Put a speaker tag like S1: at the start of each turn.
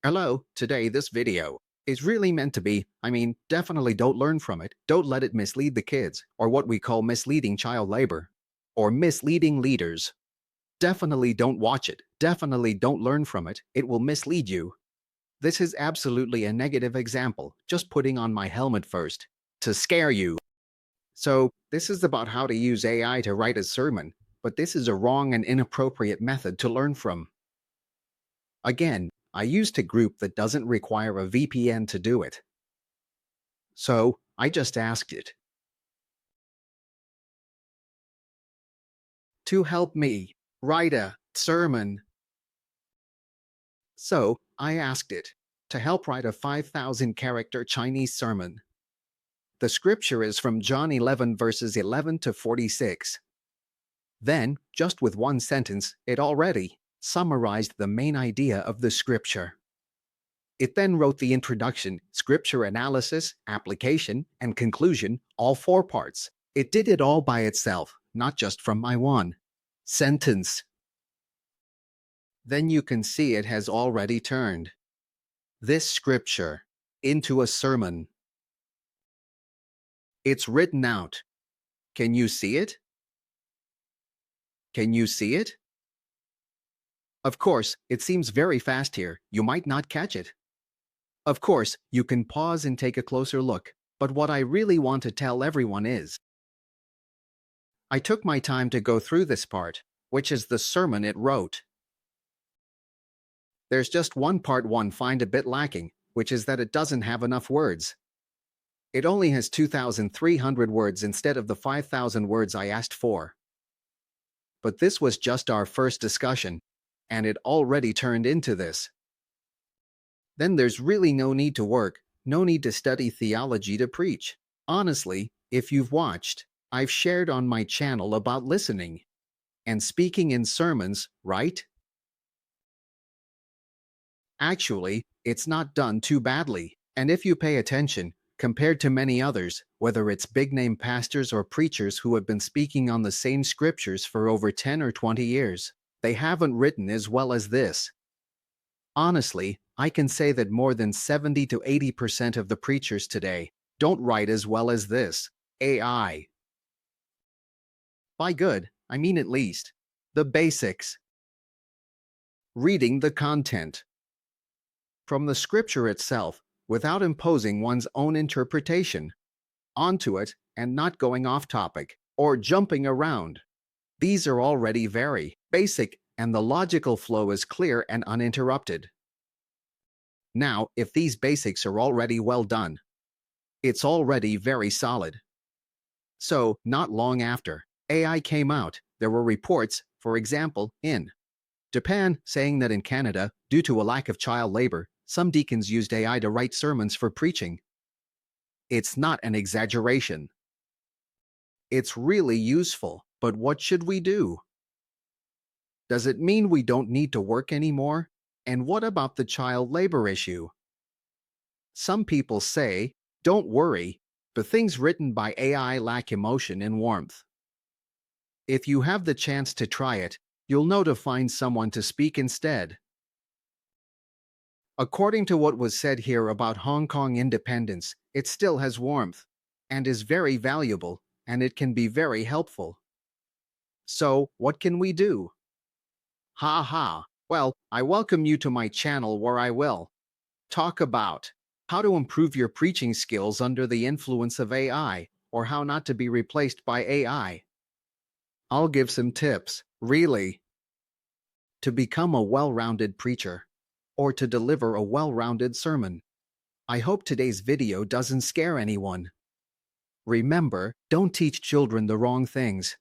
S1: Hello, today this video is really meant to be, definitely don't learn from it, don't let it mislead the kids, or what we call misleading child labor, or misleading leaders. Definitely don't watch it, definitely don't learn from it, it will mislead you. This is absolutely a negative example, just putting on my helmet first, to scare you. So, this is about how to use AI to write a sermon, but this is a wrong and inappropriate method to learn from. Again, I used a group that doesn't require a VPN to do it. So, I just asked it to help me write a sermon. So, I asked it to help write a 5,000-character Chinese sermon. The scripture is from John 11 verses 11 to 46. Then, just with one sentence, it already summarized the main idea of the scripture. It then wrote the introduction, scripture analysis, application, and conclusion, all 4 parts. It did it all by itself, not just from my one sentence. Then you can see it has already turned this scripture into a sermon. It's written out. Can you see it? Can you see it? Of course, it seems very fast here. You might not catch it. Of course, you can pause and take a closer look, but what I really want to tell everyone is, I took my time to go through this part, which is the sermon it wrote. There's just one part one find a bit lacking, which is that it doesn't have enough words. It only has 2,300 words instead of the 5,000 words I asked for. But this was just our first discussion, and it already turned into this. Then there's really no need to work, no need to study theology to preach. Honestly, if you've watched, I've shared on my channel about listening and speaking in sermons, right? Actually, it's not done too badly, and if you pay attention, compared to many others, whether it's big-name pastors or preachers who have been speaking on the same scriptures for over 10 or 20 years, they haven't written as well as this. Honestly, I can say that more than 70 to 80% of the preachers today don't write as well as this AI. By good, I mean at least the basics. Reading the content from the scripture itself without imposing one's own interpretation onto it and not going off topic or jumping around. These are already very basic, and the logical flow is clear and uninterrupted. Now, if these basics are already well done, it's already very solid. So, not long after AI came out, there were reports, for example, in Japan, saying that in Canada, due to a lack of child labor, some deacons used AI to write sermons for preaching. It's not an exaggeration. It's really useful, but what should we do? Does it mean we don't need to work anymore? And what about the child labor issue? Some people say, don't worry, but things written by AI lack emotion and warmth. If you have the chance to try it, you'll know to find someone to speak instead. According to what was said here about Hong Kong independence, it still has warmth, and is very valuable, and it can be very helpful. So, what can we do? Ha ha! Well, I welcome you to my channel where I will talk about how to improve your preaching skills under the influence of AI, or how not to be replaced by AI. I'll give some tips, really, to become a well-rounded preacher, or to deliver a well-rounded sermon. I hope today's video doesn't scare anyone. Remember, don't teach children the wrong things.